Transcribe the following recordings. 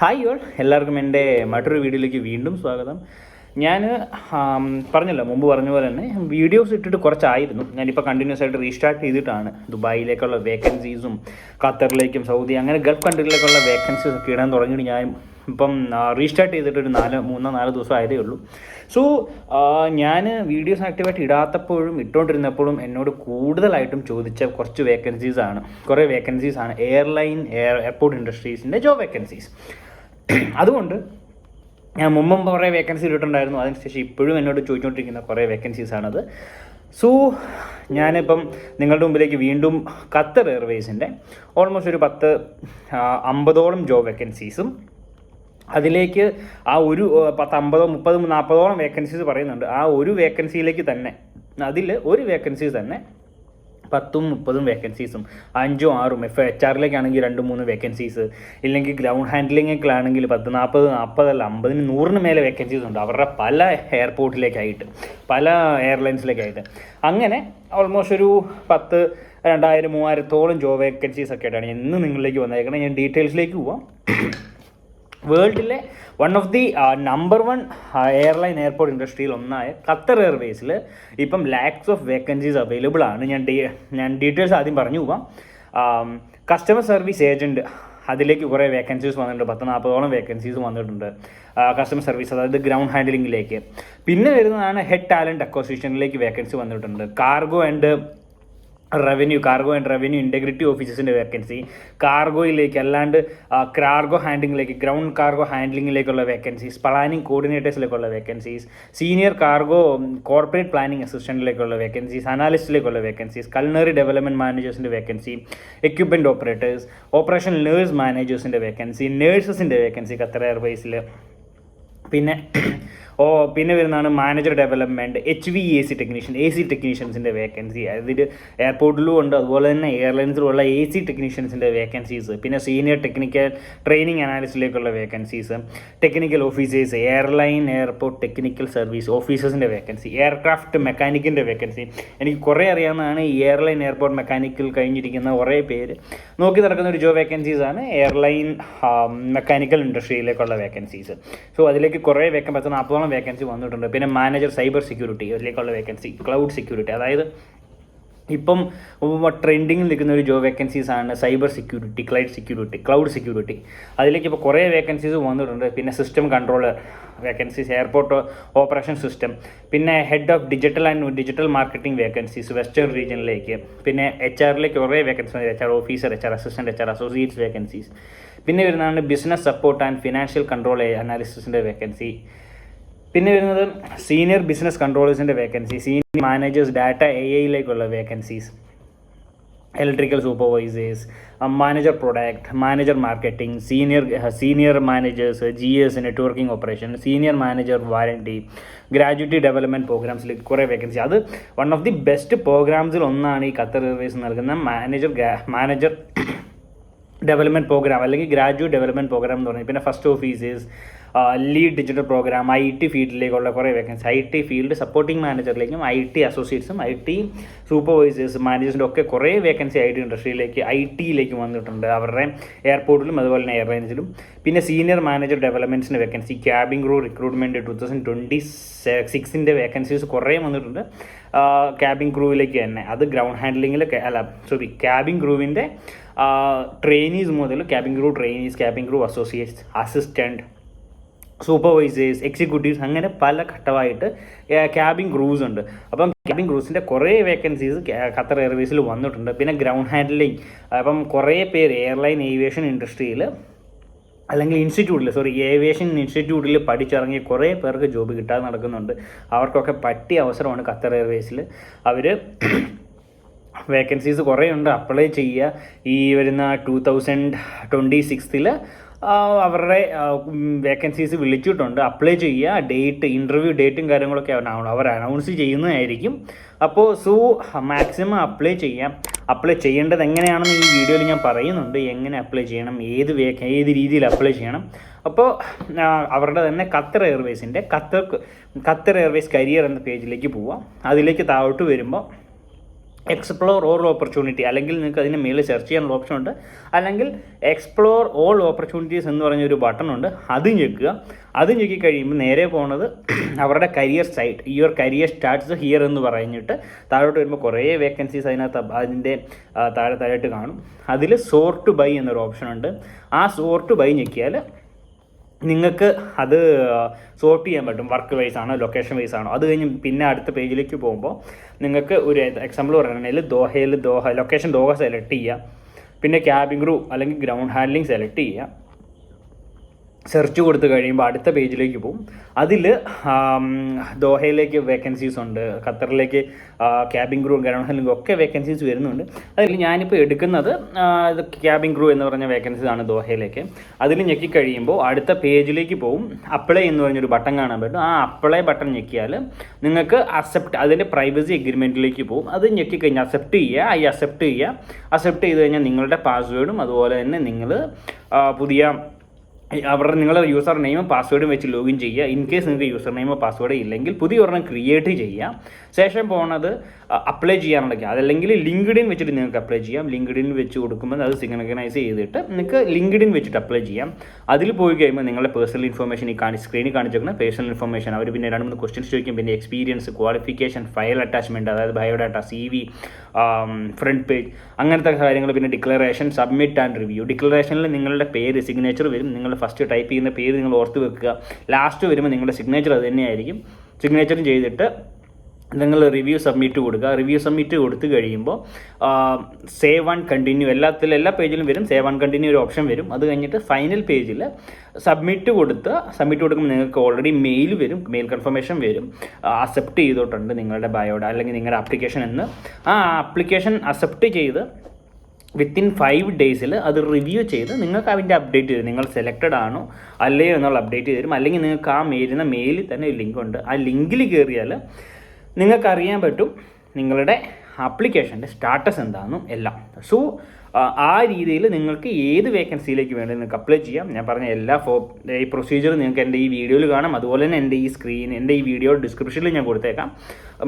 Hi all, എല്ലാവർക്കും എൻ്റെ മറ്റൊരു വീഡിയോയിലേക്ക് വീണ്ടും സ്വാഗതം. ഞാൻ പറഞ്ഞല്ലോ, മുമ്പ് പറഞ്ഞ പോലെ തന്നെ വീഡിയോസ് ഇട്ടിട്ട് കുറച്ചായിരുന്നു. ഞാനിപ്പോൾ കണ്ടിന്യൂസ് ആയിട്ട് റീസ്റ്റാർട്ട് ചെയ്തിട്ടാണ് ദുബായിലേക്കുള്ള വേക്കൻസീസും ഖത്തറിലേക്കും സൗദി അങ്ങനെ ഗൾഫ് കൺട്രിയിലേക്കുള്ള വേക്കൻസീസ് ഒക്കെ ഇടാൻ തുടങ്ങിയിട്ട് ഞാൻ ഇപ്പം റീസ്റ്റാർട്ട് ചെയ്തിട്ട് ഒരു 4 ദിവസം ആയതേ ഉള്ളൂ. സോ ഞാൻ വീഡിയോസ് ആക്റ്റീവായിട്ട് ഇടാത്തപ്പോഴും ഇട്ടുകൊണ്ടിരുന്നപ്പോഴും എന്നോട് കൂടുതലായിട്ടും ചോദിച്ച കുറേ വേക്കൻസീസാണ് എയർപോർട്ട് ഇൻഡസ്ട്രീസിൻ്റെ ജോബ് വേക്കൻസീസ്. അതുകൊണ്ട് ഞാൻ മുമ്പും കുറേ വേക്കൻസി ഇട്ടിട്ടുണ്ടായിരുന്നു. അതിനുശേഷം ഇപ്പോഴും എന്നോട് ചോദിച്ചുകൊണ്ടിരിക്കുന്ന കുറേ വേക്കൻസീസാണത്. സോ ഞാനിപ്പം നിങ്ങളുടെ മുമ്പിലേക്ക് വീണ്ടും ഖത്തർ എയർവേസിൻ്റെ ഓൾമോസ്റ്റ് ഒരു 50-ഓളം ജോബ് വേക്കൻസീസും അതിലേക്ക് ആ ഒരു 50, 30, 40ഓളം വേക്കൻസീസ് പറയുന്നുണ്ട്. ആ ഒരു വേക്കൻസിയിലേക്ക് തന്നെ ഒരു വേക്കൻസീസ് തന്നെ 10, 30 വേക്കൻസീസും 5, 6 HR-ലേക്കാണെങ്കിൽ 2, 3 വേക്കൻസീസ്, ഇല്ലെങ്കിൽ ഗ്രൗണ്ട് ഹാൻഡ്ലിങ്ങിലാണെങ്കിൽ 10, 40, 40 50, 100 മേലെ വേക്കൻസീസ് ഉണ്ട് അവരുടെ പല എയർപോർട്ടിലേക്കായിട്ട്, പല എയർലൈൻസിലേക്കായിട്ട്. അങ്ങനെ ഓൾമോസ്റ്റ് ഒരു 10, 2000, 3000ഓളം ജോബ് വേക്കൻസീസ് ഒക്കെ ആയിട്ടാണ് ഇന്ന് നിങ്ങളിലേക്ക് വന്നേക്കണം. ഞാൻ ഡീറ്റെയിൽസിലേക്ക് പോവാം. വേൾഡിലെ one of the number 1 airline airport ഇൻഡസ്ട്രിയിൽ ഒന്നായ ഖത്തർ എയർവേസിൽ ഇപ്പം ലാക്സ് ഓഫ് വേക്കൻസീസ് അവൈലബിൾ ആണ്. ഞാൻ ഡീറ്റെയിൽസ് ആദ്യം പറഞ്ഞു പോവാം. കസ്റ്റമർ സർവീസ് ഏജൻറ്റ്, അതിലേക്ക് കുറേ വേക്കൻസീസ് വന്നിട്ടുണ്ട്. 10, 40ഓളം വേക്കൻസീസ് വന്നിട്ടുണ്ട് കസ്റ്റമർ സർവീസ്, അതായത് ഗ്രൗണ്ട് ഹാൻഡ്ലിങ്ങിലേക്ക്. പിന്നെ വരുന്നതാണ് ഹെഡ് ടാലൻറ്റ് അക്വസിഷനിലേക്ക് വേക്കൻസി വന്നിട്ടുണ്ട്. കാർഗോ ആൻഡ് റവന്യൂ ഇൻറ്റഗ്രിറ്റി ഓഫീസേഴ്സിൻ്റെ വേക്കൻസി, കാർഗോയിലേക്ക് അല്ലാണ്ട് കാർഗോ ഹാൻഡ്ലിങ്ങിലേക്ക്, ഗ്രൗണ്ട് കാർഗോ ഹാൻഡ്ലിങ്ങിലേക്കുള്ള വേക്കൻസീസ്, പ്ലാനിംഗ് കോർഡിനേറ്റേഴ്സിലേക്കുള്ള vacancies, senior cargo corporate planning അസിസ്റ്റൻറ്റിലേക്കുള്ള വേക്കൻസീസ്, അനാലിസ്റ്റിലേക്കുള്ള വേക്കൻസീസ്, കൾനറി ഡെവലപ്മെൻറ്റ് മാനേജേഴ്സിൻ്റെ vacancy, equipment operators, operation nurse മാനേജേഴ്സിൻ്റെ വേക്കൻസി, നേഴ്സസിൻ്റെ വേക്കൻസി ഖത്തർ എയർവേസിൽ. പിന്നെ വരുന്നതാണ് മാനേജർ ഡെവലപ്മെൻറ്റ്, HVAC ടെക്നീഷ്യൻസിൻ്റെ വേക്കൻസി. അതിൽ എയർപോർട്ടിലും ഉണ്ട്, അതുപോലെ തന്നെ എയർലൈൻസിലുള്ള AC ടെക്നീഷ്യൻസിൻ്റെ വേക്കൻസീസ്. പിന്നെ സീനിയർ ടെക്നിക്കൽ ട്രെയിനിങ് അനാലിസ്റ്റിലേക്കുള്ള vacancies, technical officers, airport technical service ഓഫീസേഴ്സിൻ്റെ വേക്കൻസി, എയർക്രാഫ്റ്റ് മെക്കാനിക്കിൻ്റെ വേക്കൻസി. എനിക്ക് കുറേ അറിയാവുന്നതാണ് ഈ എയർപോർട്ട് മെക്കാനിക്കൽ കഴിഞ്ഞിരിക്കുന്ന കുറേ പേര് നോക്കി നടക്കുന്ന ഒരു ജോബ് വേക്കൻസീസാണ് എയർലൈൻ മെക്കാനിക്കൽ ഇൻഡസ്ട്രിയിലേക്കുള്ള വേക്കൻസീസ്. സോ അതിലേക്ക് കുറേ 40 വേക്കൻസി വന്നിട്ടുണ്ട്. പിന്നെ മാനേജർ സൈബർ സെക്യൂരിറ്റി, അതിലേക്കുള്ള വേക്കൻസി, ക്ലൗഡ് സെക്യൂരിറ്റി, അതായത് ഇപ്പം ട്രെൻഡിങ്ങിൽ നിൽക്കുന്ന ഒരു ജോബ് വേക്കൻസീസാണ് സൈബർ സെക്യൂരിറ്റി, ക്ലൗഡ് സെക്യൂരിറ്റി. അതിലേക്ക് ഇപ്പോൾ കുറേ വേക്കൻസീസ് വന്നിട്ടുണ്ട്. പിന്നെ system controller vacancies, airport operation system. പിന്നെ head of digital marketing vacancies western റീജിയനിലേക്ക്. പിന്നെ HR-ലേക്ക് കുറേ vacancy, HR officer, HR assistant, HR associates vacancies. പിന്നെ വരുന്നതാണ് business support and financial control അനാലിസിസിൻ്റെ വേക്കൻസി. പിന്നെ വരുന്നത് സീനിയർ ബിസിനസ് കൺട്രോളേഴ്സിൻ്റെ വേക്കൻസി, സീനിയർ മാനേജേഴ്സ് ഡാറ്റ AI-ലേക്കുള്ള vacancies, electrical supervisors, manager product, manager marketing, senior managers GS networking operation, senior manager warranty, graduate development പ്രോഗ്രാംസിലേക്ക് കുറേ vacancy. അത് വൺ ഓഫ് ദി ബെസ്റ്റ് പ്രോഗ്രാംസിൽ ഒന്നാണ് ഈ ഖത്തർ എയർവേസ് നൽകുന്ന മാനേജർ ഡെവലപ്മെൻറ്റ് പ്രോഗ്രാം, അല്ലെങ്കിൽ graduate development program എന്ന് പറഞ്ഞാൽ. പിന്നെ first officers, lead digital program, IT ഫീൽഡിലേക്കുള്ള കുറേ വേക്കൻസി, IT ഫീൽഡ് സപ്പോർട്ടിംഗ് മാനേജറിലേക്കും, IT അസോസിയേറ്റ്സും, IT സൂപ്പർവൈസേഴ്സ് മാനേജേഴ്സിൻ്റെ ഒക്കെ കുറേ വേക്കൻസി IT ഇൻഡസ്ട്രിയിലേക്ക്, IT-ലേക്ക് വന്നിട്ടുണ്ട് അവരുടെ എയർപോർട്ടിലും അതുപോലെ തന്നെ എയർലൈൻസിലും. പിന്നെ സീനിയർ മാനേജർ ഡെവലപ്മെൻറ്റ്സിൻ്റെ vacancy, cabin crew recruitment 2026 vacancies കുറേ വന്നിട്ടുണ്ട് ക്യാബിൻ ക്രൂവിലേക്ക് തന്നെ. അത് ഗ്രൗണ്ട് ഹാൻഡ്ലിങ്ങിൽ ക്യാബിൻ ക്രൂവിൻ്റെ ട്രെയിനീസ് മുതൽ cabin crew trainees, cabin crew associates, assistant, supervisors, executives, അങ്ങനെ പല ഘട്ടമായിട്ട് ക്യാബിൻ ക്രൂസ് ഉണ്ട്. അപ്പം ക്യാബിൻ ക്രൂസിൻ്റെ കുറേ വേക്കൻസീസ് ഖത്തർ എയർവേസിൽ വന്നിട്ടുണ്ട്. പിന്നെ ഗ്രൗണ്ട് ഹാൻഡ്ലിങ്, അപ്പം കുറേ പേര് എയർലൈൻ ഏവിയേഷൻ ഇൻഡസ്ട്രിയിൽ അല്ലെങ്കിൽ ഏവിയേഷൻ ഇൻസ്റ്റിറ്റ്യൂട്ടിൽ പഠിച്ചിറങ്ങിയ കുറേ പേർക്ക് ജോബ് കിട്ടാതെ നടക്കുന്നുണ്ട്. അവർക്കൊക്കെ പറ്റിയ അവസരമാണ് ഖത്തർ എയർവേസിൽ. അവർ വേക്കൻസീസ് കുറേ ഉണ്ട്, അപ്ലൈ ചെയ്യുക. ഈ വരുന്ന 2026 അവരുടെ വേക്കൻസീസ് വിളിച്ചിട്ടുണ്ട്, അപ്ലൈ ചെയ്യുക. ഇൻ്റർവ്യൂ ഡേറ്റും കാര്യങ്ങളൊക്കെ അവർ അനൗൺസ് ചെയ്യുന്നതായിരിക്കും. അപ്പോൾ മാക്സിമം അപ്ലൈ ചെയ്യാം. അപ്ലൈ ചെയ്യേണ്ടത് എങ്ങനെയാണെന്ന് ഈ വീഡിയോയിൽ ഞാൻ പറയുന്നുണ്ട്, എങ്ങനെ അപ്ലൈ ചെയ്യണം, ഏത് രീതിയിൽ അപ്ലൈ ചെയ്യണം. അപ്പോൾ അവരുടെ തന്നെ ഖത്തർ എയർവേസിൻ്റെ ഖത്തർ എയർവേസ് കരിയർ എന്ന പേജിലേക്ക് പോവാം. അതിലേക്ക് താഴോട്ട് വരുമ്പോൾ എക്സ്പ്ലോർ ഓൾ ഓപ്പർച്യൂണിറ്റി, അല്ലെങ്കിൽ നിങ്ങൾക്ക് അതിന് മേളിൽ സെർച്ച് ചെയ്യാനുള്ള ഓപ്ഷൻ ഉണ്ട്, അല്ലെങ്കിൽ എക്സ്പ്ലോർ ഓൾ ഓപ്പർച്യൂണിറ്റീസ് എന്ന് പറഞ്ഞൊരു ബട്ടൺ ഉണ്ട്, അത് ഞെക്കുക. അത് ഞെക്കി കഴിയുമ്പോൾ നേരെ പോകുന്നത് അവരുടെ career site, your career starts here എന്ന് പറഞ്ഞിട്ട് താഴോട്ട് വരുമ്പോൾ കുറേ വേക്കൻസീസ് അതിനകത്ത് അതിൻ്റെ താഴെയായിട്ട് കാണും. അതിൽ സോർട്ട് ബൈ എന്നൊരു ഓപ്ഷൻ ഉണ്ട്. ആ സോർട്ട് ബൈ ഞെക്കിയാൽ നിങ്ങൾക്ക് അത് സോർട്ട് ചെയ്യാൻ പറ്റും. വർക്ക് വൈസ് ആണോ ലൊക്കേഷൻ വൈസ് ആണോ. അത് കഴിഞ്ഞ് പിന്നെ അടുത്ത പേജിലേക്ക് പോകുമ്പോൾ നിങ്ങൾക്ക് ഒരു എക്സാമ്പിൾ പറയുകയാണെങ്കിൽ ലൊക്കേഷൻ ദോഹ സെലക്ട് ചെയ്യുക. പിന്നെ ക്യാബിൻ ക്രൂ അല്ലെങ്കിൽ ഗ്രൗണ്ട് ഹാൻഡ്ലിംഗ് സെലക്ട് ചെയ്യുക. സെർച്ച് കൊടുത്ത് കഴിയുമ്പോൾ അടുത്ത പേജിലേക്ക് പോകും. അതിൽ ദോഹയിലേക്ക് വേക്കൻസീസ് ഉണ്ട്, ഖത്തറിലേക്ക് ക്യാബിൻ ക്രൂ ഗ്രൗണ്ട് ഹാൻഡ്ലിംഗ് ഒക്കെ വേക്കൻസീസ് വരുന്നുണ്ട്. അതിൽ ഞാനിപ്പോൾ എടുക്കുന്നത് ക്യാബിൻ ക്രൂ എന്ന് പറഞ്ഞ വേക്കൻസീസ് ആണ് ദോഹയിലേക്ക്. അതിൽ ഞെക്കി കഴിയുമ്പോൾ അടുത്ത പേജിലേക്ക് പോകും. അപ്ലൈ എന്ന് പറഞ്ഞൊരു ബട്ടൺ കാണാൻ പറ്റും. ആ അപ്ലൈ ബട്ടൺ ഞെക്കിയാൽ നിങ്ങൾക്ക് അക്സെപ്റ്റ്, അതിൻ്റെ പ്രൈവസി എഗ്രിമെൻറ്റിലേക്ക് പോകും. അത് ഞെക്കി കഴിഞ്ഞാൽ അക്സെപ്റ്റ് ചെയ്ത് കഴിഞ്ഞാൽ നിങ്ങളുടെ പാസ്വേഡും അതുപോലെ തന്നെ നിങ്ങൾ നിങ്ങളുടെ യൂസർ നെയിമും പാസ്വേഡും വെച്ച് ലോഗിൻ ചെയ്യുക. ഇൻ കേസ് നിങ്ങൾക്ക് യൂസർ നെയിമോ പാസ്വേഡ് ഇല്ലെങ്കിൽ പുതിയ ഒരെണ്ണം ക്രിയേറ്റ് ചെയ്യുക. ശേഷം പോകുന്നത് അപ്ലൈ ചെയ്യാനുള്ളതൊക്കെ, അതല്ലെങ്കിൽ ലിങ്ക്ഡിൻ വെച്ചിട്ട് നിങ്ങൾക്ക് അപ്ലൈ ചെയ്യാം. ലിങ്ക്ഡിൻ വെച്ച് കൊടുക്കുമ്പോൾ അത് സിഗ്നൈസ് ചെയ്തിട്ട് നിങ്ങൾക്ക് ലിങ്ക്ഡിൻ വെച്ചിട്ട് അപ്ലൈ ചെയ്യാം. അതിൽ പോയി കഴിയുമ്പോൾ നിങ്ങളുടെ പേഴ്സണൽ ഇൻഫർമേഷൻ സ്ക്രീനിൽ കാണിച്ചിരിക്കുന്ന പേഴ്സണൽ ഇൻഫർമേഷൻ അവർ പിന്നെ 2-3 ക്വസ്റ്റ്യൻസ് ചോദിക്കും. പിന്നെ എക്സ്പീരിയൻസ്, ക്വാളിഫിക്കേഷൻ, ഫയൽ അറ്റാച്ച്മെൻറ്റ്, അതായത് ബയോഡാറ്റ, CV, ഫ്രണ്ട് പേജ്, അങ്ങനത്തെ കാര്യങ്ങൾ. പിന്നെ ഡിക്ലറേഷൻ, സബ്മിറ്റ് ആൻഡ് റിവ്യൂ. ഡിക്ലറേഷനിൽ നിങ്ങളുടെ പേര്, സിഗ്നേച്ചർ വരും. നിങ്ങൾ ഫസ്റ്റ് ടൈപ്പ് ചെയ്യുന്ന പേര് നിങ്ങൾ ഓർത്ത് വെക്കുക. ലാസ്റ്റ് വരുമ്പോൾ നിങ്ങളുടെ സിഗ്നേച്ചർ അത് തന്നെയായിരിക്കും. സിഗ്നേച്ചറും ചെയ്തിട്ട് നിങ്ങൾ റിവ്യൂ സബ്മിറ്റ് കൊടുക്കുക. റിവ്യൂ സബ്മിറ്റ് കൊടുത്തു കഴിയുമ്പോൾ സേവ് ആൻഡ് കണ്ടിന്യൂ, എല്ലാ പേജിലും വരും. സേവ് ആൻഡ് കണ്ടിന്യൂ ഒരു ഓപ്ഷൻ വരും. അത് കഴിഞ്ഞിട്ട് ഫൈനൽ പേജിൽ സബ്മിറ്റ് കൊടുക്കുമ്പോൾ നിങ്ങൾക്ക് ഓൾറെഡി മെയിൽ വരും, മെയിൽ കൺഫർമേഷൻ വരും. അക്സെപ്റ്റ് ചെയ്തിട്ടുണ്ട് നിങ്ങളുടെ ബയോഡാ അല്ലെങ്കിൽ നിങ്ങളുടെ ആപ്ലിക്കേഷൻ എന്ന്. ആ ആപ്ലിക്കേഷൻ അക്സെപ്റ്റ് ചെയ്ത് വിത്തിൻ 5 ഡേയ്സിൽ അത് റിവ്യൂ ചെയ്ത് നിങ്ങൾക്ക് അതിൻ്റെ അപ്ഡേറ്റ് തരും. നിങ്ങൾ സെലക്റ്റഡ് ആണോ അല്ലയോ എന്നുള്ള അപ്ഡേറ്റ് തരും. അല്ലെങ്കിൽ നിങ്ങൾക്ക് ആ മെയിലിൽ തന്നെ ഒരു ലിങ്ക് ഉണ്ട്. ആ ലിങ്കിൽ കയറിയാൽ നിങ്ങൾക്കറിയാൻ പറ്റും നിങ്ങളുടെ ആപ്ലിക്കേഷൻ്റെ സ്റ്റാറ്റസ് എന്താണെന്നും എല്ലാം. സോ ആ രീതിയിൽ നിങ്ങൾക്ക് ഏത് വേക്കൻസിയിലേക്ക് വേണ്ടി നിങ്ങൾക്ക് അപ്ലൈ ചെയ്യാം. ഞാൻ പറഞ്ഞ ഈ പ്രൊസീജിയർ നിങ്ങൾക്ക് എൻ്റെ ഈ വീഡിയോയിൽ കാണാം. അതുപോലെ തന്നെ എൻ്റെ ഈ വീഡിയോ ഡിസ്ക്രിപ്ഷനിൽ ഞാൻ കൊടുത്തേക്കാം.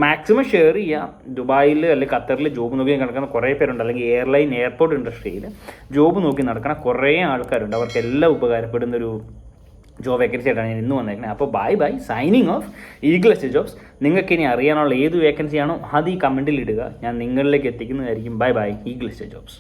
മാക്സിമം ഷെയർ ചെയ്യാം. ദുബായിൽ അല്ലെങ്കിൽ ഖത്തറിൽ ജോബ് നോക്കി നടക്കുന്ന കുറേ പേരുണ്ട്, അല്ലെങ്കിൽ എയർപോർട്ട് ഇൻഡസ്ട്രിയിൽ ജോബ് നോക്കി നടക്കുന്ന കുറേ ആൾക്കാരുണ്ട്. അവർക്കെല്ലാം ഉപകാരപ്പെടുന്നൊരു ജോബ് വേക്കൻസി ആയിട്ടാണ് ഞാൻ ഇന്ന് വന്നേക്കുന്നത്. അപ്പോൾ bye signing off eagle estate jobs. നിങ്ങൾക്ക് ഇനി അറിയാനുള്ള ഏത് വേക്കൻസിയാണോ അത് ഈ കമൻറ്റിൽ ഇടുക, ഞാൻ നിങ്ങളിലേക്ക് എത്തിക്കുന്നതായിരിക്കും. Bye eagle estate jobs.